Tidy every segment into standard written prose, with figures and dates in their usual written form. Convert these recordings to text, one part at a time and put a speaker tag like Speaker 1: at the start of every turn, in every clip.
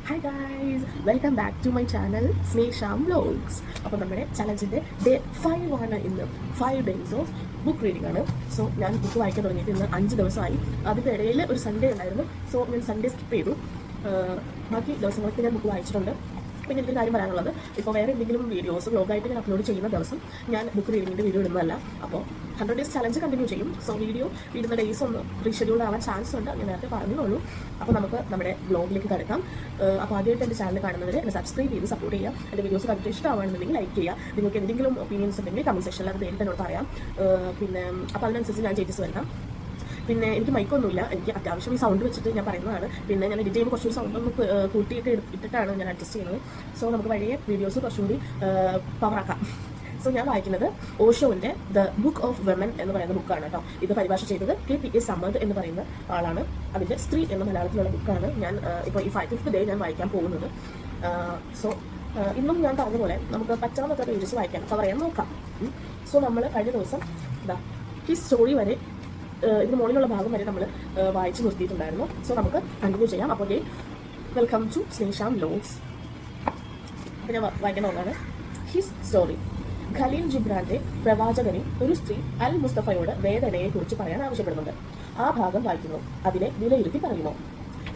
Speaker 1: Hi guys, welcome back to my channel സ്നേഷാം vlogs. അപ്പോൾ നമ്മുടെ ചലഞ്ചിൻ്റെ ഡേ 5 ആണ് ഇന്ന്. 5 days ഓഫ് ബുക്ക് റീഡിംഗ് ആണ്. സോ ഞാൻ ബുക്ക് വായിക്കാൻ തുടങ്ങിയിട്ട് ഇന്ന് 5 ദിവസമായി. അതിൻ്റെ ഇടയിൽ ഒരു സൺഡേ ഉണ്ടായിരുന്നു. സോ ഞാൻ സൺഡേ സ്കിപ്പ് ചെയ്തു. ബാക്കി ദിവസങ്ങളൊക്കെ ഞാൻ ബുക്ക് വായിച്ചിട്ടുണ്ട്. പിന്നെ എനിക്കൊരു കാര്യം പറയാനുള്ളത്, ഇപ്പോൾ വേറെ എന്തെങ്കിലും വീഡിയോസ് വ്ലോഗായിട്ട് ഞാൻ അപ്ലോഡ് ചെയ്യുന്ന ദിവസം ഞാൻ ബുക്ക് റീഡിങ്ങിൻ്റെ വീഡിയോ ഇടുന്നതല്ല. അപ്പോൾ 100 days ചലഞ്ച് കണ്ടിന്യൂ ചെയ്യും. സോ വീഡിയോ ഇടുന്ന ഡേയ്സ് ഒന്ന് റീഷെഡ്യൂൾ ആവാൻ ചാൻസ് ഉണ്ട്, ഞാൻ നേരത്തെ പറഞ്ഞുള്ളൂ. അപ്പോൾ നമുക്ക് നമ്മുടെ വ്ലോഗിലേക്ക് കിടക്കാം. അപ്പോൾ ആദ്യമായിട്ട് എൻ്റെ ചാനൽ കാണുന്നവർ എന്നെ സബ്സ്ക്രൈബ് ചെയ്ത് സപ്പോർട്ട് ചെയ്യുക. എൻ്റെ വീഡിയോസ് കണ്ടിട്ട് ഇഷ്ടമാണെന്നുണ്ടെങ്കിൽ ലൈക്ക് ചെയ്യുക. നിങ്ങൾക്ക് എന്തെങ്കിലും ഒപ്പീനിയൻസ് ഉണ്ടെങ്കിൽ കമൻറ്റ് സെക്ഷനിൽ അത് നേരിട്ട് എന്നോട് പറയാം. പിന്നെ അപ്പോൾ അതിനനുസരിച്ച് ഞാൻ ചേഞ്ചസ് വരുത്താം. പിന്നെ എനിക്ക് മൈക്കൊന്നുമില്ല, എനിക്ക് അത്യാവശ്യം ഈ സൗണ്ട് വെച്ചിട്ട് ഞാൻ പറയുന്നതാണ്. പിന്നെ ഞാൻ എഡിറ്റ് ചെയ്യുമ്പോൾ കുറച്ചുകൂടി സൗണ്ട് ഒന്ന് കൂട്ടിയൊക്കെ ഇട്ടിട്ടാണ് ഞാൻ അഡ്ജസ്റ്റ് ചെയ്യുന്നത്. സോ നമുക്ക് വഴിയെ വീഡിയോസ് കുറച്ചുകൂടി പവറാക്കാം. സോ ഞാൻ വായിക്കുന്നത് ഓഷോവിൻ്റെ ദ ബുക്ക് ഓഫ് വിമൻ എന്ന് പറയുന്ന ബുക്കാണ് കേട്ടോ. ഇത് പരിഭാഷ ചെയ്തത് KPA സമദ് എന്ന് പറയുന്ന ആളാണ്. അതിൻ്റെ സ്ത്രീ എന്ന മലയാളത്തിലുള്ള ബുക്കാണ് ഞാൻ ഇപ്പോൾ ഈ 5th day ഞാൻ വായിക്കാൻ പോകുന്നത്. സോ ഇന്നും ഞാൻ പറഞ്ഞ പോലെ നമുക്ക് പറ്റാവുന്നത്ര പേജസ് വായിക്കാൻ കവർ ചെയ്യാൻ നോക്കാം. സോ നമ്മൾ കഴിഞ്ഞ ദിവസം ഈ സ്റ്റോറി വരെ ഇതിന് മുകളിലുള്ള ഭാഗം വരെ നമ്മൾ വായിച്ച് നിർത്തിയിട്ടുണ്ടായിരുന്നു. സോ നമുക്ക് കണ്ടിന്യൂ ചെയ്യാം. അപ്പോൾ വെൽക്കം ടു സ്നേഷാം വ്ലോഗ്സ്. അപ്പോൾ ഞാൻ വായിക്കുന്ന ഒന്നാണ് ഹിസ് സ്റ്റോറി. ഖലീൽ ജിബ്രാന്റെ പ്രവാചകനെ ഒരു സ്ത്രീ അൽ മുസ്തഫയോട് വേദനയെക്കുറിച്ച് പറയാൻ ആവശ്യപ്പെടുന്നുണ്ട്. ആ ഭാഗം വായിക്കുന്നു. അതിനെ വിലയിരുത്തി പറയുമോ?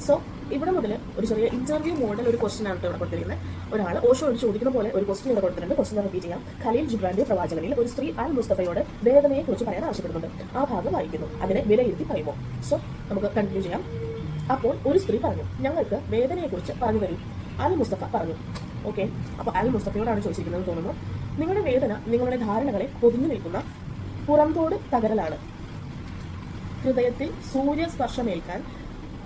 Speaker 1: സോ ഇവിടെ മുതൽ ഒരു ചെറിയ ഇന്റർവ്യൂ മോഡൽ ഒരു ക്വസ്റ്റൻ ആണ് ഇവിടെ കൊടുത്തിരിക്കുന്നത്. ഒരാൾ ഓഷോയോട് ചോദിക്കുന്ന പോലെ ഒരു ക്വസ്റ്റൻ ഇവിടെ കൊടുത്തിട്ടുണ്ട്. ക്വസ്റ്റൻ റിപ്പീറ്റ് ചെയ്യാം. ഖലീൽ ജിബ്രാന്റെ പ്രവാചകനിൽ ഒരു സ്ത്രീ അൽ മുസ്തഫയോട് വേദനയെക്കുറിച്ച് പറയാൻ ആവശ്യപ്പെടുന്നുണ്ട്. ആ ഭാഗം വായിക്കുന്നു. അതിനെ വിലയിരുത്തി പറയുമോ? സോ നമുക്ക് കണ്ടിന്യൂ ചെയ്യാം. അപ്പോൾ ഒരു സ്ത്രീ പറഞ്ഞു, ഞങ്ങൾക്ക് വേദനയെക്കുറിച്ച് പറഞ്ഞു തരും. അൽ മുസ്തഫ പറഞ്ഞു. ഓക്കെ, അപ്പോൾ അൽ മുസ്തഫയോടാണ് ചോദിച്ചിരിക്കുന്നത് തോന്നുന്നു. നിങ്ങളുടെ വേദന നിങ്ങളുടെ ധാരണകളെ പൊതിഞ്ഞു നിൽക്കുന്ന പുറംതോട് തകരലാണ്. ഹൃദയത്തിൽ സൂര്യസ്പർശമേൽക്കാൻ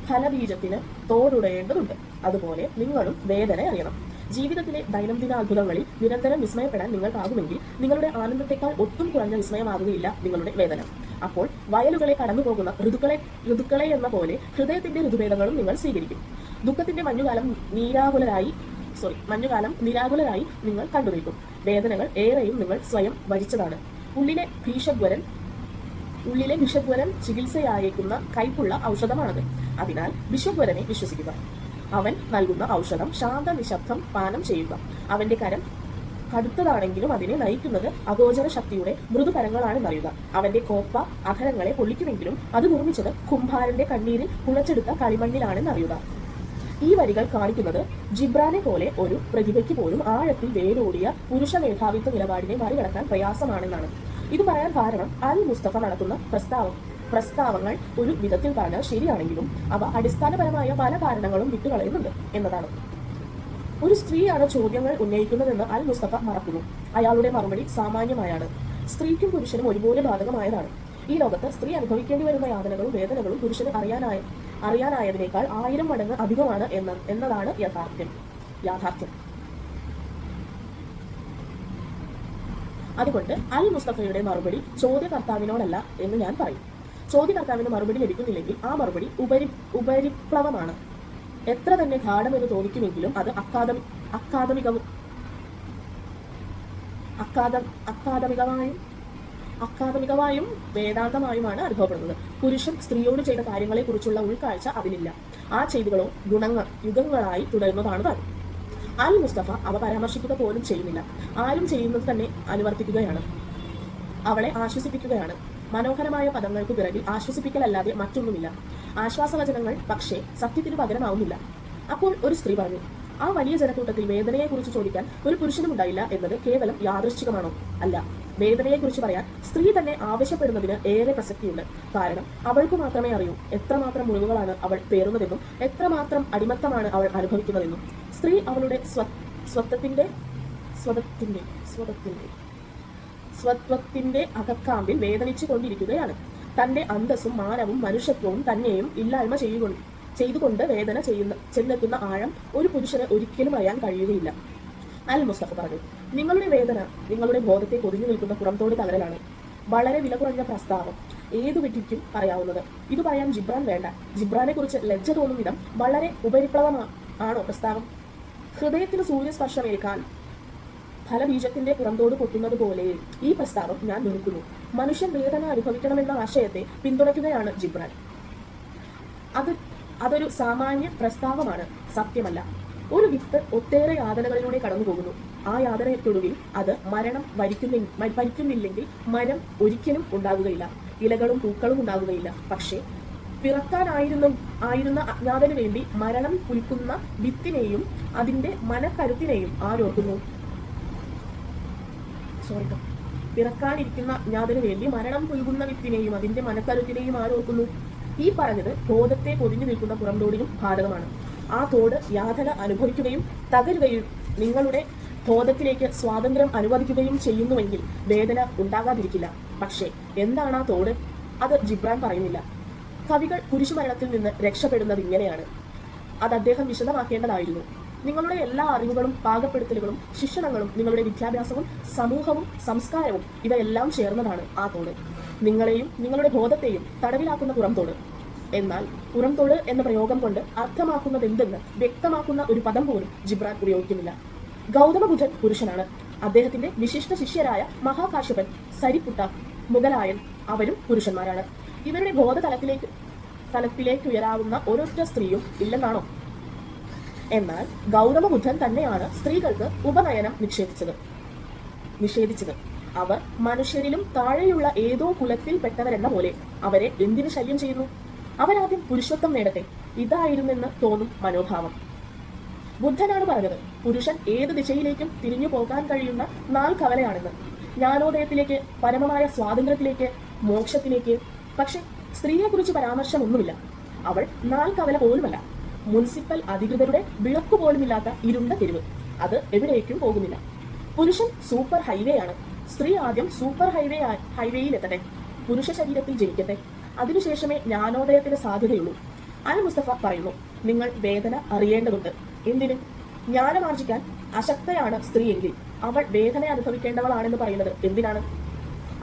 Speaker 1: ഫലബീജത്തിന് തോടുടയേണ്ടതുണ്ട്. അതുപോലെ നിങ്ങളും വേദന അറിയണം. ജീവിതത്തിലെ ദൈനംദിന അത്ഭുതങ്ങളിൽ നിരന്തരം വിസ്മയപ്പെടാൻ നിങ്ങൾക്കാകുമെങ്കിൽ നിങ്ങളുടെ ആനന്ദത്തെക്കാൾ ഒട്ടും കുറഞ്ഞ വിസ്മയമാകുകയില്ല നിങ്ങളുടെ വേദന. അപ്പോൾ വയലുകളെ കടന്നുപോകുന്ന ഋതുക്കളെ എന്ന പോലെ ഹൃദയത്തിന്റെ ഋതുഭേദങ്ങളും നിങ്ങൾ സ്വീകരിക്കും. ദുഃഖത്തിന്റെ മഞ്ഞുകാലം നിരാകുലരായി നിങ്ങൾ കണ്ടുനിൽക്കും. വേദനകൾ ഏറെയും നിങ്ങൾ സ്വയം വരിച്ചതാണ്. ഉള്ളിലെ വിഷഗ്വരം ചികിത്സയായേക്കുന്ന കൈപ്പുള്ള ഔഷധമാണത്. അതിനാൽ വിഷഗ്വരനെ വിശ്വസിക്കുക. അവൻ നൽകുന്ന ഔഷധം ശാന്ത നിശബ്ദം പാനം ചെയ്യുക. അവന്റെ കരം കടുത്തതാണെങ്കിലും അതിനെ നയിക്കുന്നത് അഗോചര ശക്തിയുടെ മൃദുകരങ്ങളാണെന്നറിയുക. അവന്റെ കോപ്പ അധരങ്ങളെ പൊള്ളിക്കുമെങ്കിലും അത് നിർമ്മിച്ചത് കുംഭാരന്റെ കണ്ണീരിൽ കുഴച്ചെടുത്ത കളിമണ്ണിലാണെന്നറിയുക. ഈ വരികൾ കാണിക്കുന്നത് ജിബ്രാനെ പോലെ ഒരു പ്രതിഭയ്ക്ക് പോലും ആഴത്തിൽ വേരോടിയ പുരുഷ മേധാവിത്വ നിലപാടിനെ മറികടക്കാൻ പ്രയാസമാണെന്നാണ്. ഇത് പറയാൻ കാരണം അൽ മുസ്തഫ നടത്തുന്ന പ്രസ്താവങ്ങൾ ഒരു വിധത്തിൽ പറഞ്ഞാൽ ശരിയാണെങ്കിലും അവ അടിസ്ഥാനപരമായ പല കാരണങ്ങളും വിട്ടുകളയുന്നുണ്ട് എന്നതാണ്. ഒരു സ്ത്രീയാണ് ചോദ്യങ്ങൾ ഉന്നയിക്കുന്നതെന്ന് അൽ മുസ്തഫ മറക്കുന്നു. അയാളുടെ മറുപടി സാമാന്യമായാണ്. സ്ത്രീക്കും പുരുഷനും ഒരുപോലെ ബാധകമായതാണ്. ഈ ലോകത്ത് സ്ത്രീ അനുഭവിക്കേണ്ടി വരുന്ന യാതനകളും വേദനകളും പുരുഷന് അറിയാനായതിനേക്കാൾ 1000 മടങ്ങ് അധികമാണ് എന്നതാണ് യാഥാർത്ഥ്യം. അതുകൊണ്ട് അൽ മുസ്തഫയുടെ മറുപടി ചോദ്യകർത്താവിനോടല്ല എന്ന് ഞാൻ പറയും. ചോദ്യകർത്താവിന് മറുപടി ലഭിക്കുന്നില്ലെങ്കിൽ ആ മറുപടി ഉപരിപ്ലവമാണ്. എത്ര തന്നെ ഗാഠമെന്ന് തോന്നിക്കുമെങ്കിലും അത് അക്കാദമികമായും വേദാന്തമായുമാണ് അനുഭവപ്പെടുന്നത്. പുരുഷൻ സ്ത്രീയോട് ചെയ്ത കാര്യങ്ങളെക്കുറിച്ചുള്ള ഉൾക്കാഴ്ച അതിലില്ല. ആ ചെയ്തികളോ യുഗങ്ങളായി തുടരുന്നതാണ് താൻ. അൽ മുസ്തഫ അവ പരാമർശിക്കുക പോലും ചെയ്യുന്നില്ല. ആരും ചെയ്യുന്നത് തന്നെ അനുവർത്തിക്കുകയാണ്. അവളെ ആശ്വസിപ്പിക്കുകയാണ്. മനോഹരമായ പദങ്ങൾക്ക് പിറകിൽ ആശ്വസിപ്പിക്കലല്ലാതെ മറ്റൊന്നുമില്ല. ആശ്വാസവചനങ്ങൾ പക്ഷേ സത്യത്തിന് പകരമാവുന്നില്ല. അപ്പോൾ ഒരു സ്ത്രീ പറഞ്ഞു, ആ വലിയ ജനക്കൂട്ടത്തിൽ വേദനയെക്കുറിച്ച് ചോദിക്കാൻ ഒരു പുരുഷനും ഉണ്ടായില്ല എന്നത് കേവലം യാദൃശ്ചികമാണോ? അല്ല. വേദനയെക്കുറിച്ച് പറയാൻ സ്ത്രീ തന്നെ ആവശ്യപ്പെടുന്നതിന് ഏറെ പ്രസക്തിയുണ്ട്. കാരണം അവൾക്ക് മാത്രമേ അറിയൂ എത്രമാത്രം മുറിവുകളാണ് അവൾ പേറുന്നതെന്നും എത്രമാത്രം അടിമത്തമാണ് അവൾ അനുഭവിക്കുന്നതെന്നും. സ്ത്രീ അവളുടെ സ്വത്വത്തിന്റെ അകക്കാമ്പിൽ വേദനിച്ചു കൊണ്ടിരിക്കുകയാണ്. തന്റെ അന്തസ്സും മാനവും മനുഷ്യത്വവും തന്നെയും ഇല്ലായ്മ ചെയ്തുകൊണ്ട് വേദന ചെന്നെത്തുന്ന ആഴം ഒരു പുരുഷന് ഒരിക്കലും അറിയാൻ കഴിയുകയില്ല. അൽ മുസ്തഫ പറഞ്ഞു, നിങ്ങളുടെ വേദന നിങ്ങളുടെ ബോധത്തെ പൊതിഞ്ഞു നിൽക്കുന്ന പുറംതോട് തകരലാണ്. വളരെ വില കുറഞ്ഞ പ്രസ്താവം, ഏതു വ്യക്തിക്കും പറയാവുന്നത്. ഇത് പറയാൻ ജിബ്രാൻ വേണ്ട. ജിബ്രാനെ കുറിച്ച് ലജ്ജ തോന്നും വിധം വളരെ ഉപരിപ്ലവമാണോ പ്രസ്താവം? ഹൃദയത്തിന് സൂര്യസ്പർശമേൽക്കാൻ ഫലബീജത്തിന്റെ പുറംതോട് പൊട്ടുന്നത് പോലെ ഈ പ്രസ്താവം ഞാൻ വെറുക്കുന്നു. മനുഷ്യൻ വേദന അനുഭവിക്കണമെന്ന ആശയത്തെ പിന്തുണയ്ക്കുകയാണ് ജിബ്രാൻ. അതൊരു സാമാന്യ പ്രസ്താവമാണ്, സത്യമല്ല. ഒരു വിത്ത് ഒട്ടേറെ യാതനകളിലൂടെ കടന്നു പോകുന്നു. ആ യാതനയ്ക്കൊടുവിൽ അത് മരണം ഭരിക്കുന്നില്ലെങ്കിൽ മരം ഒരിക്കലും ഉണ്ടാകുകയില്ല, ഇലകളും പൂക്കളും ഉണ്ടാകുകയില്ല. പക്ഷേ ആയിരുന്ന അജ്ഞാതന് വേണ്ടി മരണം പുൽക്കുന്ന വിത്തിനെയും അതിന്റെ മനക്കരുത്തിനെയും ആരോർക്കുന്നു. പിറക്കാനിരിക്കുന്ന അജ്ഞാതന് വേണ്ടി മരണം പുൽകുന്ന വിത്തിനെയും അതിന്റെ മനക്കരുത്തിനെയും ആരോർക്കുന്നു. ഈ പറഞ്ഞത് ബോധത്തെ പൊതിഞ്ഞു നിൽക്കുന്ന പുറംതോടിനും ബാധകമാണ്. ആ തോട് യാതന അനുഭവിക്കുകയും തകരുകയും നിങ്ങളുടെ ബോധത്തിലേക്ക് സ്വാതന്ത്ര്യം അനുവദിക്കുകയും ചെയ്യുന്നുവെങ്കിൽ വേദന ഉണ്ടാകാതിരിക്കില്ല. പക്ഷേ എന്താണ് ആ തോട്? അത് ജിബ്രാൻ പറയുന്നില്ല. കവികൾ കുരിശുമരണത്തിൽ നിന്ന് രക്ഷപ്പെടുന്നത് ഇങ്ങനെയാണ്. അത് അദ്ദേഹം വിശദമാക്കേണ്ടതായിരുന്നു. നിങ്ങളുടെ എല്ലാ അറിവുകളും പാകപ്പെടുത്തലുകളും ശിക്ഷണങ്ങളും നിങ്ങളുടെ വിദ്യാഭ്യാസവും സമൂഹവും സംസ്കാരവും ഇവയെല്ലാം ചേർന്നതാണ് ആ തോട്. നിങ്ങളെയും നിങ്ങളുടെ ബോധത്തെയും തടവിലാക്കുന്ന പുറംതോട്. എന്നാൽ പുറംതോട് എന്ന പ്രയോഗം കൊണ്ട് അർത്ഥമാക്കുന്നത് എന്തെന്ന് വ്യക്തമാക്കുന്ന ഒരു പദം പോലും ജിബ്രാൻ ഉപയോഗിക്കുന്നില്ല. ഗൗതമ ബുദ്ധൻ പുരുഷനാണ്. അദ്ദേഹത്തിന്റെ വിശിഷ്ട ശിഷ്യരായ മഹാകാശ്യപൻ, സരിപുട്ട, മുഗലായൻ അവരും പുരുഷന്മാരാണ്. ഇവരുടെ തലത്തിലേക്ക് ഉയരാവുന്ന ഒരൊറ്റ സ്ത്രീയും ഇല്ലെന്നാണോ? എന്നാൽ ഗൗതമ ബുദ്ധൻ തന്നെയാണ് സ്ത്രീകൾക്ക് ഉപനയനം നിഷേധിച്ചത്. അവർ മനുഷ്യരിലും താഴെയുള്ള ഏതോ കുലത്തിൽപ്പെട്ടവരെന്ന പോലെ അവരെ എന്തിനു ശല്യം ചെയ്യുന്നു? അവരാദ്യം പുരുഷത്വം നേടട്ടെ, ഇതായിരുന്നെന്ന് തോന്നും മനോഭാവം. ബുദ്ധനാണ് പറഞ്ഞത് പുരുഷൻ ഏത് ദിശയിലേക്കും തിരിഞ്ഞു പോകാൻ കഴിയുന്ന നാൽക്കവലയാണെന്ന്. ജ്ഞാനോദയത്തിലേക്ക്, പരമമായ സ്വാതന്ത്ര്യത്തിലേക്ക്, മോക്ഷത്തിലേക്ക്. പക്ഷെ സ്ത്രീയെക്കുറിച്ച് പരാമർശമൊന്നുമില്ല. അവൾ നാൽക്കവല പോലുമല്ല. മുനിസിപ്പൽ അധികൃതരുടെ വിളക്കു പോലുമില്ലാത്ത ഇരുണ്ട തെരുവ്. അത് എവിടേക്കും പോകുന്നില്ല. പുരുഷൻ സൂപ്പർ ഹൈവേ ആണ്. സ്ത്രീ ആദ്യം സൂപ്പർ ഹൈവേയിൽ എത്തട്ടെ, പുരുഷ ശരീരത്തിൽ ജനിക്കട്ടെ. അതിനുശേഷമേ ജ്ഞാനോദയത്തിന് സാധ്യതയുള്ളൂ. അൽ മുസ്തഫ പറയുന്നു, നിങ്ങൾ വേദന അറിയേണ്ടതുണ്ട്. എന്തിന്? ജ്ഞാനമാർജിക്കാൻ അശക്തയാണ് സ്ത്രീയെങ്കിൽ അവൾ വേദന അനുഭവിക്കേണ്ടവളാണെന്ന് പറയുന്നത് എന്തിനാണ്?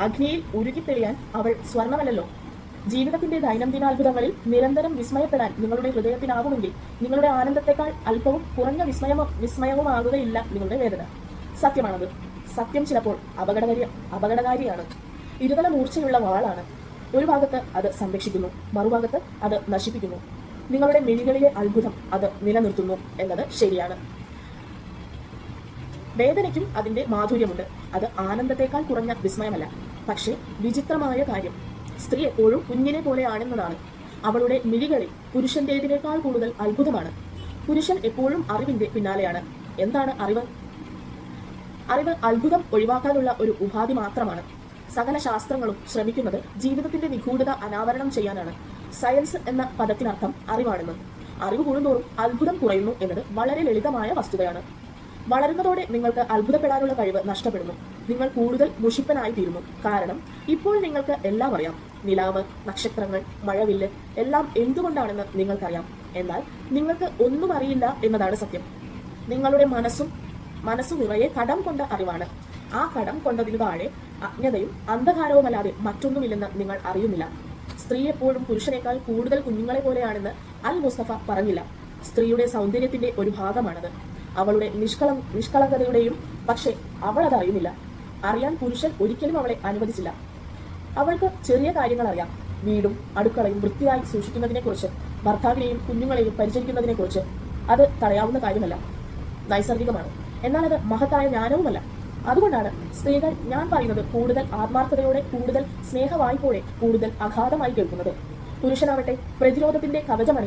Speaker 1: അഗ്നിയിൽ ഉരുകിത്തെളിയാൻ അവൾ സ്വർണമല്ലല്ലോ. ജീവിതത്തിന്റെ ദൈനംദിനാത്ഭുതങ്ങളിൽ നിരന്തരം വിസ്മയപ്പെടാൻ നിങ്ങളുടെ ഹൃദയത്തിനാകുമെങ്കിൽ നിങ്ങളുടെ ആനന്ദത്തെക്കാൾ അല്പവും കുറഞ്ഞ വിസ്മയവുമാകുകയില്ല നിങ്ങളുടെ വേദന. സത്യമാണത്. സത്യം ചിലപ്പോൾ അപകടകാരിയാണ്. ഇരുതല മൂർച്ചയുള്ള വാളാണ്. ഒരു ഭാഗത്ത് അത് സംരക്ഷിക്കുന്നു, മറുഭാഗത്ത് അത് നശിപ്പിക്കുന്നു. നിങ്ങളുടെ മിഴികളിലെ അത്ഭുതം അത് നിലനിർത്തുന്നു എന്നത് ശരിയാണ്. വേദനയ്ക്കും അതിന്റെ മാധുര്യമുണ്ട്. അത് ആനന്ദത്തെക്കാൾ കുറഞ്ഞ വിസ്മയമല്ല. പക്ഷേ വിചിത്രമായ കാര്യം, സ്ത്രീ എപ്പോഴും കുഞ്ഞിനെ പോലെയാണെന്നതാണ്. അവളുടെ മിഴികളിൽ പുരുഷന്റേതിനേക്കാൾ കൂടുതൽ അത്ഭുതമാണ്. പുരുഷൻ എപ്പോഴും അറിവിന്റെ പിന്നാലെയാണ്. എന്താണ് അറിവ്? അറിവ് അത്ഭുതം ഒഴിവാക്കാനുള്ള ഒരു ഉപാധി മാത്രമാണ്. സകല ശാസ്ത്രങ്ങളും ശ്രമിക്കുന്നത് ജീവിതത്തിന്റെ നിഗൂഢത അനാവരണം ചെയ്യാനാണ്. സയൻസ് എന്ന പദത്തിനർത്ഥം അറിവാണെന്ന്. അറിവ് കൂടുന്തോറും അത്ഭുതം കുറയുന്നു എന്നത് വളരെ ലളിതമായ വസ്തുതയാണ്. വളരുന്നതോടെ നിങ്ങൾക്ക് അത്ഭുതപ്പെടാനുള്ള കഴിവ് നഷ്ടപ്പെടുന്നു. നിങ്ങൾ കൂടുതൽ മുഷിപ്പനായി തീരുന്നു. കാരണം ഇപ്പോൾ നിങ്ങൾക്ക് എല്ലാം അറിയാം. നിലാവ്, നക്ഷത്രങ്ങൾ, മഴവില്ല് എല്ലാം എന്തുകൊണ്ടാണെന്ന് നിങ്ങൾക്കറിയാം. എന്നാൽ നിങ്ങൾക്ക് ഒന്നും അറിയില്ല എന്നതാണ് സത്യം. നിങ്ങളുടെ മനസ്സു നിറയെ കടം കൊണ്ട അറിവാണ്. ആ കടം കൊണ്ടതിനു താഴെ അജ്ഞതയും അന്ധകാരവുമല്ലാതെ മറ്റൊന്നുമില്ലെന്ന് നിങ്ങൾ അറിയുന്നില്ല. സ്ത്രീ എപ്പോഴും പുരുഷനേക്കാൾ കൂടുതൽ കുഞ്ഞുങ്ങളെ പോലെയാണെന്ന് അൽ മുസ്തഫ പറഞ്ഞില്ല. സ്ത്രീയുടെ സൗന്ദര്യത്തിന്റെ ഒരു ഭാഗമാണത്, അവളുടെ നിഷ്കളങ്കതയുടെയും. പക്ഷേ അവൾ അതറിയുന്നില്ല. അറിയാൻ പുരുഷൻ ഒരിക്കലും അവളെ അനുവദിച്ചില്ല. അവൾക്ക് ചെറിയ കാര്യങ്ങൾ അറിയാം. വീടും അടുക്കളയും വൃത്തിയായി സൂക്ഷിക്കുന്നതിനെക്കുറിച്ച്, ഭർത്താവിനെയും കുഞ്ഞുങ്ങളെയും പരിചരിക്കുന്നതിനെക്കുറിച്ച്. അത് തടയാവുന്ന കാര്യമല്ല, നൈസർഗികമാണ്. എന്നാൽ അത് മഹത്തായ ജ്ഞാനവുമല്ല. അതുകൊണ്ടാണ് സ്ത്രീകൾ ഞാൻ പറയുന്നത് കൂടുതൽ ആത്മാർത്ഥതയോടെ, കൂടുതൽ സ്നേഹവായ്പോടെ, കൂടുതൽ അഗാധമായി കേൾക്കുന്നത്. പുരുഷനാവട്ടെ പ്രതിരോധത്തിന്റെ കവചവും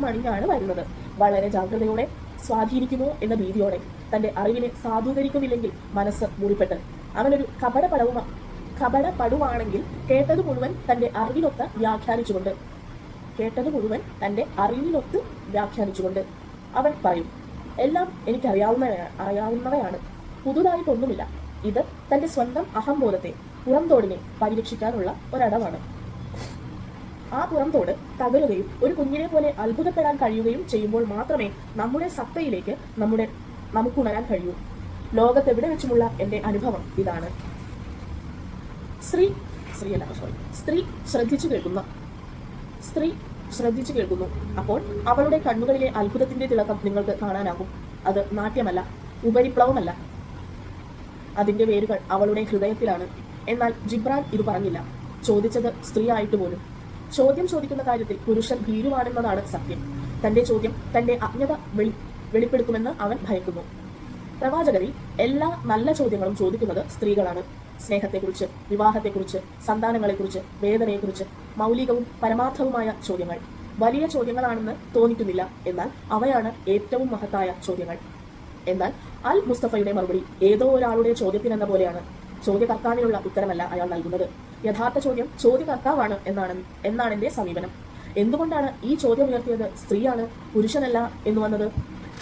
Speaker 1: അണിഞ്ഞാണ് വരുന്നത്. വളരെ ജാഗ്രതയോടെ, സ്വാധീനിക്കുമോ എന്ന ഭീതിയോടെ, തന്റെ അറിവിനെ സാധൂകരിക്കുന്നില്ലെങ്കിൽ മനസ്സ് മുറിപ്പെട്ട്. അവനൊരു കപടപടുവാണെങ്കിൽ കേട്ടത് മുഴുവൻ തന്റെ അറിവിനൊത്ത് വ്യാഖ്യാനിച്ചുകൊണ്ട് അവൻ പറയും, എല്ലാം എനിക്കറിയാവുന്നവയാണ്, പുതുതായിട്ടൊന്നുമില്ല. ഇത് തന്റെ സ്വന്തം അഹംബോധത്തെ, പുറംതോടിനെ പരിരക്ഷിക്കാനുള്ള ഒരടവാണ്. ആ പുറംതോട് തകരുകയും ഒരു കുഞ്ഞിനെ പോലെ അത്ഭുതപ്പെടാൻ കഴിയുകയും ചെയ്യുമ്പോൾ മാത്രമേ നമ്മുടെ സത്തയിലേക്ക് നമുക്കുണരാൻ കഴിയൂ. ലോകത്തെവിടെ വെച്ചുമുള്ള എന്റെ അനുഭവം ഇതാണ്. സ്ത്രീ ശ്രദ്ധിച്ചു കേൾക്കുന്നു. അപ്പോൾ അവളുടെ കണ്ണുകളിലെ അത്ഭുതത്തിന്റെ തിളക്കം നിങ്ങൾക്ക് കാണാനാകും. അത് നാട്യമല്ല, ഉപരിപ്ലവമല്ല. അതിന്റെ വേരുകൾ അവളുടെ ഹൃദയത്തിലാണ്. എന്നാൽ ജിബ്രാൻ ഇത് പറഞ്ഞില്ല. ചോദിച്ചത് സ്ത്രീ ആയിട്ട് പോലും. ചോദ്യം ചോദിക്കുന്ന കാര്യത്തിൽ പുരുഷൻ ഭീരുവാണെന്നതാണ് സത്യം. തന്റെ ചോദ്യം തന്റെ അജ്ഞത വെളിപ്പെടുത്തുമെന്ന് അവൻ ഭയക്കുന്നു. പ്രവാചകരിൽ എല്ലാ നല്ല ചോദ്യങ്ങളും ചോദിക്കുന്നത് സ്ത്രീകളാണ്. സ്നേഹത്തെക്കുറിച്ച്, വിവാഹത്തെക്കുറിച്ച്, സന്താനങ്ങളെക്കുറിച്ച്, വേദനയെക്കുറിച്ച്, മൗലികവും പരമാർത്ഥവുമായ ചോദ്യങ്ങൾ. വലിയ ചോദ്യങ്ങളാണെന്ന് തോന്നിക്കുന്നില്ല, എന്നാൽ അവയാണ് ഏറ്റവും മഹത്തായ ചോദ്യങ്ങൾ. എന്നാൽ അൽ മുസ്തഫയുടെ മറുപടി ഏതോ ഒരാളുടെ ചോദ്യത്തിനെന്ന പോലെയാണ്. ചോദ്യകർത്താവിനുള്ള ഉത്തരമല്ല അയാൾ നൽകുന്നത്. യഥാർത്ഥ ചോദ്യം ചോദ്യകർത്താവാണ് എന്നാണ് എന്റെ സമീപനം. എന്തുകൊണ്ടാണ് ഈ ചോദ്യം ഉയർത്തിയത് സ്ത്രീയാണ്, പുരുഷനല്ല എന്ന് വന്നത്?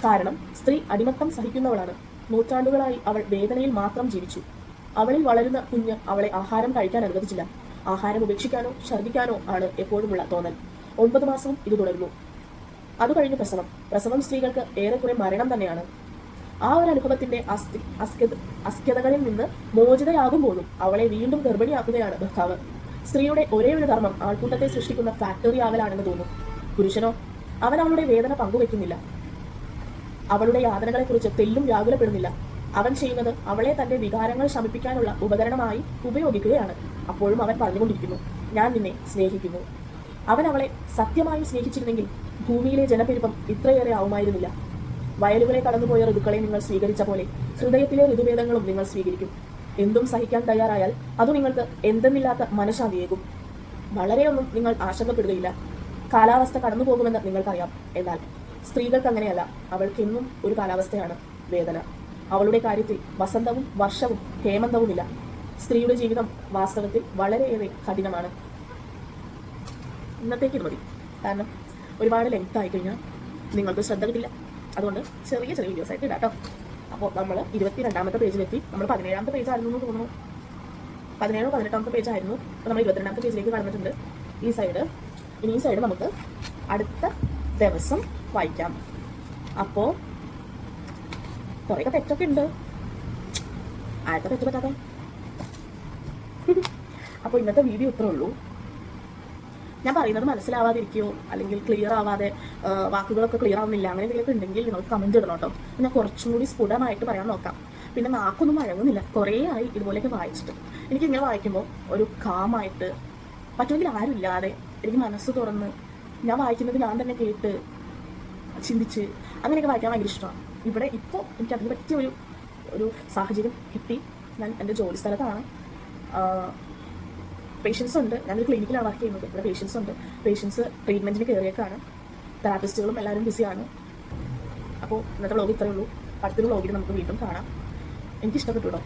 Speaker 1: കാരണം സ്ത്രീ അടിമത്തം സഹിക്കുന്നവളാണ്. നൂറ്റാണ്ടുകളായി അവൾ വേദനയിൽ മാത്രം ജീവിച്ചു. അവളിൽ വളരുന്ന കുഞ്ഞ് അവളെ ആഹാരം കഴിക്കാൻ അനുവദിച്ചില്ല. ആഹാരം ഉപേക്ഷിക്കാനോ ഛർദ്ദിക്കാനോ ആണ് എപ്പോഴുമുള്ള തോന്നൽ. 9 മാസവും ഇത് തുടരുന്നു. അത് കഴിഞ്ഞ് പ്രസവം സ്ത്രീകൾക്ക് ഏറെക്കുറെ മരണം തന്നെയാണ്. ആ ഒരു അനുഭവത്തിന്റെ അസ്ക്യതകളിൽ നിന്ന് മോചിതയാകുമ്പോഴും അവളെ വീണ്ടും ഗർഭിണിയാക്കുകയാണ് ഭർത്താവ്. സ്ത്രീയുടെ ഒരേ ഒരു ധർമ്മം ആൾക്കൂട്ടത്തെ സൃഷ്ടിക്കുന്ന ഫാക്ടറി ആവലാണെന്ന് തോന്നും. പുരുഷനോ? അവൻ അവളുടെ വേദന പങ്കുവെക്കുന്നില്ല. അവളുടെ യാതനകളെക്കുറിച്ച് തെല്ലും വ്യാകുലപ്പെടുന്നില്ല. അവൻ ചെയ്യുന്നത് അവളെ തന്റെ വികാരങ്ങൾ ശമിപ്പിക്കാനുള്ള ഉപകരണമായി ഉപയോഗിക്കുകയാണ്. അപ്പോഴും അവൻ പറഞ്ഞുകൊണ്ടിരിക്കുന്നു, ഞാൻ നിന്നെ സ്നേഹിക്കുന്നു. അവൻ അവളെ സത്യമായി സ്നേഹിച്ചിരുന്നെങ്കിൽ ഭൂമിയിലെ ജലപ്പെരുപ്പം ഇത്രയേറെ ആവുമായിരുന്നില്ല. വയലുകളെ കടന്നുപോയ ഋതുക്കളെ നിങ്ങൾ സ്വീകരിച്ച പോലെ ഹൃദയത്തിലെ ഋതുഭേദങ്ങളും നിങ്ങൾ സ്വീകരിക്കും. എന്തും സഹിക്കാൻ തയ്യാറായാൽ അത് നിങ്ങൾക്ക് എന്തെന്നില്ലാത്ത മനഃശാന്തിയേകും. വളരെയൊന്നും നിങ്ങൾ ആശങ്കപ്പെടുകയില്ല. കാലാവസ്ഥ കടന്നു പോകുമെന്ന് നിങ്ങൾക്കറിയാം. എന്നാൽ സ്ത്രീകൾക്ക് അങ്ങനെയല്ല. അവൾക്കെന്നും ഒരു കാലാവസ്ഥയാണ് വേദന. അവളുടെ കാര്യത്തിൽ വസന്തവും വർഷവും ഹേമന്തവുമില്ല. സ്ത്രീയുടെ ജീവിതം വാസ്തവത്തിൽ വളരെയേറെ കഠിനമാണ്. ഇന്നത്തേക്ക് മതി, കാരണം ഒരുപാട് ലെങ്ത് ആയി കഴിഞ്ഞാൽ നിങ്ങൾക്ക് ശ്രദ്ധ കിട്ടില്ല. അതുകൊണ്ട് ചെറിയ വീഡിയോസ് ആയിട്ട് ഇടാം കേട്ടോ. അപ്പോൾ നമ്മൾ 22ാമത്തെ പേജിലെത്തി. നമ്മൾ 17ാമത്തെ പേജ് ആയിരുന്നു എന്ന് തോന്നുന്നു. 17 18ാമത്തെ പേജ് ആയിരുന്നു. അപ്പോൾ നമ്മൾ 22ാമത്തെ പേജിലേക്ക് കടന്നിട്ടുണ്ട്. ഈ സൈഡ് നമുക്ക് അടുത്ത ദിവസം വായിക്കാം. അപ്പോൾ കുറേയൊക്കെ തെറ്റൊക്കെ ഉണ്ട്. ആദ്യത്തെ തെറ്റ് പറ്റാത്ത. അപ്പോൾ ഇന്നത്തെ വീഡിയോ ഇത്രേ ഉള്ളൂ. ഞാൻ പറയുന്നത് മനസ്സിലാവാതിരിക്കുകയോ അല്ലെങ്കിൽ ക്ലിയർ ആവാതെ വാക്കുകളൊക്കെ ക്ലിയർ ആവുന്നില്ല അങ്ങനെ എന്തെങ്കിലുമൊക്കെ ഉണ്ടെങ്കിൽ നിങ്ങൾക്ക് കമൻറ്റ് ഇടണം കേട്ടോ. ഞാൻ കുറച്ചും കൂടി സ്ഫുടമായിട്ട് പറയാൻ നോക്കാം. പിന്നെ നാക്കൊന്നും വഴങ്ങുന്നില്ല. കുറേ ആയി ഇതുപോലെയൊക്കെ വായിച്ചിട്ട്. എനിക്കിങ്ങനെ വായിക്കുമ്പോൾ ഒരു കാമായിട്ട്, പറ്റുമെങ്കിൽ ആരും ഇല്ലാതെ എനിക്ക് മനസ്സ് തുറന്ന് ഞാൻ വായിക്കുന്നത് ഞാൻ തന്നെ കേട്ട് ചിന്തിച്ച് അങ്ങനെയൊക്കെ വായിക്കാൻ ഭയങ്കര ഇഷ്ടമാണ്. ഇവിടെ ഇപ്പോൾ എനിക്ക് അതിന് പറ്റിയ ഒരു സാഹചര്യം കിട്ടി. ഞാൻ എൻ്റെ ജോലി സ്ഥലത്താണ്. പേഷ്യൻസ് ഉണ്ട്. ഞാനൊരു ക്ലിനിക്കിലാണ് വർക്ക് ചെയ്യുന്നത്. ഇവിടെ പേഷ്യൻസ് ഉണ്ട്. പേഷ്യൻസ് ട്രീറ്റ്മെൻറ്റിന് കയറിയേക്കാണ്. തെറാപ്പിസ്റ്റുകളും എല്ലാവരും ബിസിയാണ്. അപ്പോൾ ഇന്നത്തെ വ്ളോഗ് ഇത്രയേ ഉള്ളൂ. അടുത്തൊരു വ്ളോഗിൽ നമുക്ക് വീണ്ടും കാണാം. എനിക്ക് ഇഷ്ടപ്പെട്ടു കേട്ടോ.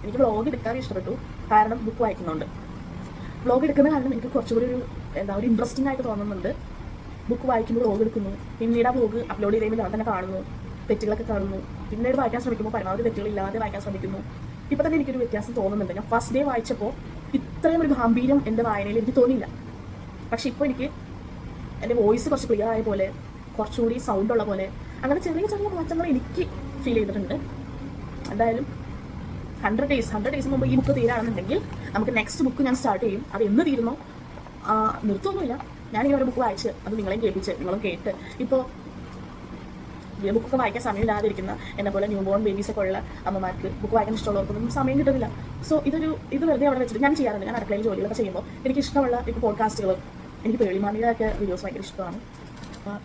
Speaker 1: എനിക്ക് വ്ളോഗ് എടുക്കാൻ ഇഷ്ടപ്പെട്ടു. കാരണം ബുക്ക് വായിക്കുന്നുണ്ട്. വ്ളോഗ് എടുക്കുന്ന കാരണം എനിക്ക് കുറച്ചുകൂടി ഒരു ഇൻട്രസ്റ്റിംഗ് ആയിട്ട് തോന്നുന്നുണ്ട്. ബുക്ക് വായിക്കുമ്പോൾ വ്ളോഗ് എടുക്കുന്നു. പിന്നീട് ആ വ്ളോഗ് അപ്ലോഡ് ചെയ്ത് കഴിയുമ്പോൾ ഞാൻ തന്നെ കാണുന്നു, തെറ്റുകളൊക്കെ കാണുന്നു. പിന്നീട് വായിക്കാൻ ശ്രമിക്കുമ്പോൾ പരമാവധി തെറ്റുകളില്ലാതെ വായിക്കാൻ ശ്രമിക്കുന്നു. ഇപ്പം തന്നെ എനിക്കൊരു വ്യത്യാസം തോന്നുന്നുണ്ട്. ഞാൻ ഫസ്റ്റ് ഡേ വായിച്ചപ്പോൾ ഇത്രയും ഒരു ഗാംഭീര്യം എൻ്റെ വായനയിൽ എനിക്ക് തോന്നിയില്ല. പക്ഷെ ഇപ്പോൾ എനിക്ക് എൻ്റെ വോയിസ് കുറച്ച് ക്ലിയർ ആയ പോലെ, കുറച്ചുകൂടി സൗണ്ട് ഉള്ള പോലെ, അങ്ങനെ ചെറിയ മാറ്റങ്ങൾ എനിക്ക് ഫീൽ ചെയ്തിട്ടുണ്ട്. എന്തായാലും 100 ഡേയ്സ് മുമ്പ് ഈ ബുക്ക് തീരാണെന്നുണ്ടെങ്കിൽ നമുക്ക് നെക്സ്റ്റ് ബുക്ക് ഞാൻ സ്റ്റാർട്ട് ചെയ്യും. അത് എന്ന് തീരുന്നോ നിർത്തുമൊന്നുമില്ല. ഞാൻ ഈ ഒരു ബുക്ക് വായിച്ച് അത് നിങ്ങളെയും കേൾപ്പിച്ച് നിങ്ങളും കേട്ട് ഇപ്പോൾ ബുക്കൊക്കെ വായിക്കാൻ സമയമില്ലാതിരിക്കുന്ന എന്നെ പോലെ ന്യൂ ബോൺ ബേബീസൊക്കെ ഉള്ള അമ്മമാർക്ക്, ബുക്ക് വായിക്കാൻ ഇഷ്ടമുള്ളവർക്കൊന്നും സമയം കിട്ടുന്നില്ല. സോ ഇത് വെറുതെ അവിടെ വെച്ചിട്ട് ഞാൻ ചെയ്യാറുണ്ട്. ഞാൻ അടുക്കളയിൽ ജോലികളൊക്കെ ചെയ്യുമ്പോൾ എനിക്ക് ഇഷ്ടമുള്ള ഇപ്പോൾ പോഡ്കാസ്റ്റുകൾ, എനിക്ക് പേളിമാണിയുടെയൊക്കെ വീഡിയോസ് ഭയങ്കര ഇഷ്ടമാണ്.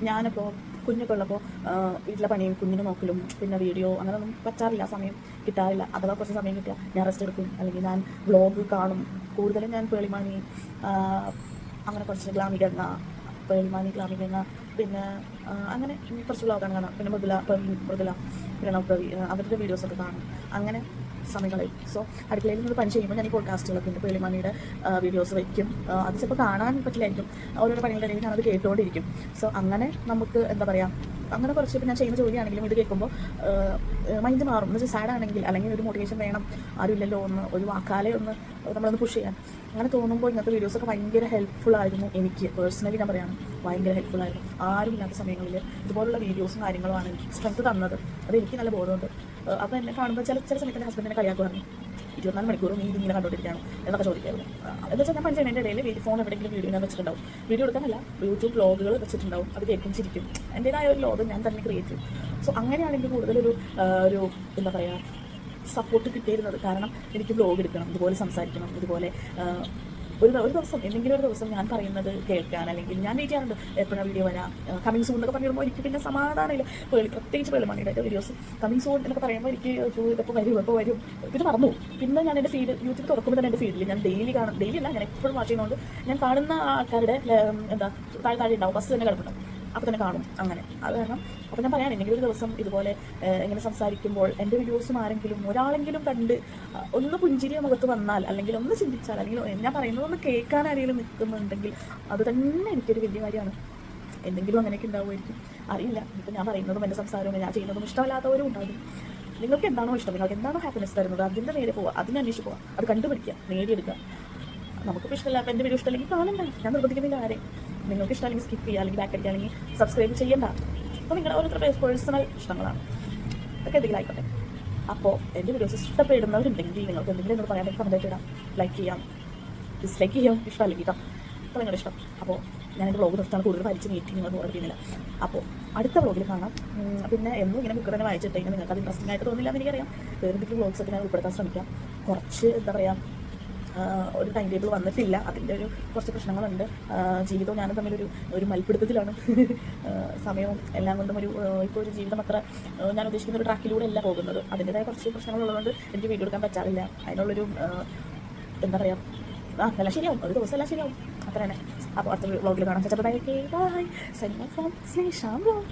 Speaker 1: ഞാനിപ്പോൾ കുഞ്ഞൊക്കെ ഉള്ളപ്പോൾ വീട്ടിലെ പണിയും കുഞ്ഞിനെ നോക്കലും പിന്നെ വീഡിയോ അങ്ങനെയൊന്നും പറ്റാറില്ല, സമയം കിട്ടാറില്ല. അഥവാ കുറച്ച് സമയം കിട്ടിയാൽ ഞാൻ റെസ്റ്റ് എടുക്കും, അല്ലെങ്കിൽ ഞാൻ വ്ളോഗ് കാണും. കൂടുതലും ഞാൻ പേളിമാണി, അങ്ങനെ കുറച്ച് ഗ്ലാമികണ്ണ, ഗ്ലാമികണ്ണ, പിന്നെ അങ്ങനെ കുറച്ച് വ്ളോഗാണ് കാണാം. പിന്നെ മൃദുല, പ്രവി അവരുടെ വീഡിയോസൊക്കെ കാണും. അങ്ങനെ സമയങ്ങളിൽ സോ അടുക്കളയിൽ നിന്ന് പണി ചെയ്യുമ്പോൾ ഞാൻ ഈ പോഡ്കാസ്റ്റുകളൊക്കെ ഉണ്ട്. പേളിമാണിയുടെ വീഡിയോസ് വയ്ക്കും. അത് ചിലപ്പോൾ കാണാൻ പറ്റില്ലായിരിക്കും. ഓരോരോ പണികളുടെ ഇടയിൽ ഞാനത് കേട്ടുകൊണ്ടിരിക്കും. സോ അങ്ങനെ നമുക്ക് എന്താ പറയുക, അങ്ങനെ കുറച്ച് ഇപ്പം ഞാൻ ചെയ്യുന്ന ജോലിയാണെങ്കിലും ഇത് കേൾക്കുമ്പോൾ മൈൻഡ് മാറും. എന്ന് വെച്ചാൽ സാഡാണെങ്കിൽ അല്ലെങ്കിൽ ഒരു മോട്ടിവേഷൻ വേണം, ആരുമില്ലല്ലോ ഒരു വാക്കാലെ നമ്മളൊന്ന് പുഷ് ചെയ്യാൻ, അങ്ങനെ തോന്നുമ്പോൾ ഇങ്ങനത്തെ വീഡിയോസൊക്കെ ഭയങ്കര ഹെൽപ്ഫുൾ ആയിരുന്നു. എനിക്ക് പേഴ്സണലി ഞാൻ പറയാണ്, ഭയങ്കര ഹെൽപ്ഫുൾ ആയിരുന്നു. ആരുമില്ലാത്ത സമയങ്ങളിൽ ഇതുപോലുള്ള വീഡിയോസും കാര്യങ്ങളുമാണ് എനിക്ക് സ്ട്രെങ്ത് തന്നത്. അത് എനിക്ക് നല്ല ബോധമുണ്ട്. അപ്പോൾ എന്നെ കാണുമ്പോൾ ചില സമയത്ത് എൻ്റെ ഹസ്ബൻഡിനെ കളിയാക്കുവായിരുന്നു, 24 മണിക്കൂറും നീ ഇങ്ങനെ കണ്ടുകൊണ്ടിരിക്കുകയാണ് എന്നൊക്കെ ചോദിക്കായിരുന്നു. എന്ന് വെച്ചാൽ ഞാൻ പണി ചെയ്യുന്നതിൻ്റെ ഇടയിൽ ഫോൺ എവിടെയെങ്കിലും വീഡിയോ ഞാൻ വെച്ചിട്ടുണ്ടാവും. വീഡിയോ എടുക്കാനല്ല, യൂട്യൂബ് വ്ളോഗുകൾ വെച്ചിട്ടുണ്ടാവും. അത് കേൾക്കും, ചിരിക്കും. എൻ്റേതായ ഒരു ലോകം ഞാൻ തന്നെ ക്രിയേറ്റ് ചെയ്യും. സോ അങ്ങനെയാണ് എനിക്ക് കൂടുതലൊരു എന്താ പറയുക സപ്പോർട്ട് കിട്ടിയിരുന്നത്. കാരണം എനിക്ക് വ്ളോഗ് എടുക്കണം, ഇതുപോലെ സംസാരിക്കണം, ഇതുപോലെ
Speaker 2: ഒരു ദിവസം എന്തെങ്കിലും ഒരു ദിവസം ഞാൻ പറയുന്നത് കേൾക്കാൻ, അല്ലെങ്കിൽ ഞാൻ വെയിറ്റ് ചെയ്യാറുണ്ട് എപ്പോഴാണ് വീഡിയോ വരാം, കമ്മിങ് സൂൺ എന്നൊക്കെ പറയുമ്പോൾ എനിക്ക് പിന്നെ സമാധാനമില്ല. പ്രത്യേകിച്ച് പേളിമണിയുടെ വീഡിയോസ് കമ്മിങ് സൂൺ എന്നൊക്കെ പറയുമ്പോൾ എനിക്ക് ഇതൊക്കെ വരും പിന്നെ മറന്നു. പിന്നെ ഞാൻ എൻ്റെ ഫീഡ് യൂട്യൂബ് തുറക്കുമ്പോൾ തന്നെ എൻ്റെ ഫീഡിൽ ഞാൻ ഡെയിലി അല്ല, ഞാൻ എപ്പോഴും വാച്ച് ചെയ്യുന്നതുകൊണ്ട് ഞാൻ കാണുന്ന ആൾക്കാരുടെ എന്താ താഴെ ഉണ്ടാവും, ഫസ്റ്റ് തന്നെ കിടപ്പുണ്ടാവും, അപ്പോൾ തന്നെ കാണും. അങ്ങനെ അത് കാരണം അപ്പോൾ ഞാൻ പറയാൻ എന്തെങ്കിലും ഒരു ദിവസം ഇതുപോലെ ഇങ്ങനെ സംസാരിക്കുമ്പോൾ എൻ്റെ വീഡിയോസും ആരെങ്കിലും ഒരാളെങ്കിലും കണ്ട് ഒന്ന് പുഞ്ചിരിയ മുഖത്ത് വന്നാൽ, അല്ലെങ്കിൽ ഒന്ന് ചിന്തിച്ചാൽ, അല്ലെങ്കിൽ ഞാൻ പറയുന്നതൊന്ന് കേൾക്കാൻ ആരെങ്കിലും നിൽക്കുന്നുണ്ടെങ്കിൽ അത് തന്നെ എനിക്കൊരു വലിയ കാര്യമാണ്. എന്തെങ്കിലും അങ്ങനെയൊക്കെ ഉണ്ടാവുമായിരിക്കും, അറിയില്ല. ഇപ്പം ഞാൻ പറയുന്നതും എൻ്റെ സംസാരവും ഞാൻ ചെയ്യുന്നതും ഇഷ്ടമല്ലാത്തവരും ഉണ്ടാകും. നിങ്ങൾക്ക് എന്താണോ ഇഷ്ടം, നിങ്ങൾക്ക് എന്താണോ ഹാപ്പിനെസ് തരുന്നത് അതിൻ്റെ നേരെ പോവുക, അതിനെ അന്വേഷിച്ച് പോവുക, അത് കണ്ടുപിടിക്കുക, നേടിയെടുക്കുക. നമുക്കിപ്പോൾ ഇഷ്ടമല്ല, അപ്പോൾ എൻ്റെ വീഡിയോ ഇഷ്ടമല്ലെങ്കിൽ കാണണ്ട, ഞാൻ നിർബന്ധിക്കുന്നില്ല ആരെ. നിങ്ങൾക്ക് ഇഷ്ടമല്ലെങ്കിൽ സ്കിപ്പ് ചെയ്യുക, അല്ലെങ്കിൽ ബാക്ക് അടിക്കുക, അല്ലെങ്കിൽ സബ്സ്ക്രൈബ് ചെയ്യേണ്ട. അപ്പോൾ നിങ്ങളുടെ ഓരോരുത്തരുടെ പേഴ്സണൽ ഇഷ്ടങ്ങളാണ്, അതൊക്കെ എന്തെങ്കിലും ആയിക്കോട്ടെ. അപ്പോൾ എൻ്റെ വീഡിയോസ് ഇഷ്ടപ്പെടുന്നവരുണ്ടെങ്കിൽ നിങ്ങൾക്ക് എന്തെങ്കിലും എന്നോട് പറയാൻ കമൻറ്റായിട്ട് ഇടാം, ലൈക്ക് ചെയ്യാം, ഡിസ്ലൈക്ക് ചെയ്യാം, ഇഷ്ടമല്ലെങ്കിൽ കേട്ടോ. അപ്പോൾ നിങ്ങളുടെ ഇഷ്ടം. അപ്പോൾ ഞാൻ എൻ്റെ വ്ളോഗ് നിർത്താൻ കൂടുതൽ വലിച്ച് മീറ്റിംഗ് നിങ്ങൾ ഓർക്കുന്നില്ല. അപ്പോൾ അടുത്ത വ്ളോഗിൽ കാണാം. പിന്നെ എന്നും ഇങ്ങനെ ബുക്ക് തന്നെ വായിച്ചിട്ട് കഴിഞ്ഞാൽ നിങ്ങൾക്ക് അത് ഇൻട്രസ്റ്റിംഗ് ആയിട്ട് തോന്നില്ല എന്ന് എനിക്കറിയാം. വേറെ എന്തെങ്കിലും വ്ളോഗ്സ് ഒക്കെ ഞാൻ ഉൾപ്പെടുത്താൻ ശ്രമിക്കാം. കുറച്ച് എന്താ പറയുക, ഒരു ടൈം ടേബിൾ വന്നിട്ടില്ല, അതിൻ്റെ കുറച്ച് പ്രശ്നങ്ങളുണ്ട്. ജീവിതവും ഞാനും തമ്മിലൊരു മൽപ്പിടുത്തത്തിലാണ്. സമയവും എല്ലാം കൊണ്ടും ഇപ്പോൾ ഒരു ജീവിതം അത്ര ഞാൻ ഉദ്ദേശിക്കുന്ന ഒരു ട്രാക്കിലൂടെ അല്ല പോകുന്നത്. അതിൻ്റെതായ കുറച്ച് പ്രശ്നങ്ങളുള്ളതുകൊണ്ട് എനിക്ക് വീഡിയോ എടുക്കാൻ പറ്റാറില്ല. അതിനുള്ളൊരു എന്താ പറയുക, എല്ലാം ശരിയാവും, ഒരു ദിവസം എല്ലാം ശരിയാവും, അത്ര തന്നെ. അപ്പോൾ അടുത്ത വ്ളോഗിൽ കാണാം. Bye, signing off from Sneha vlog.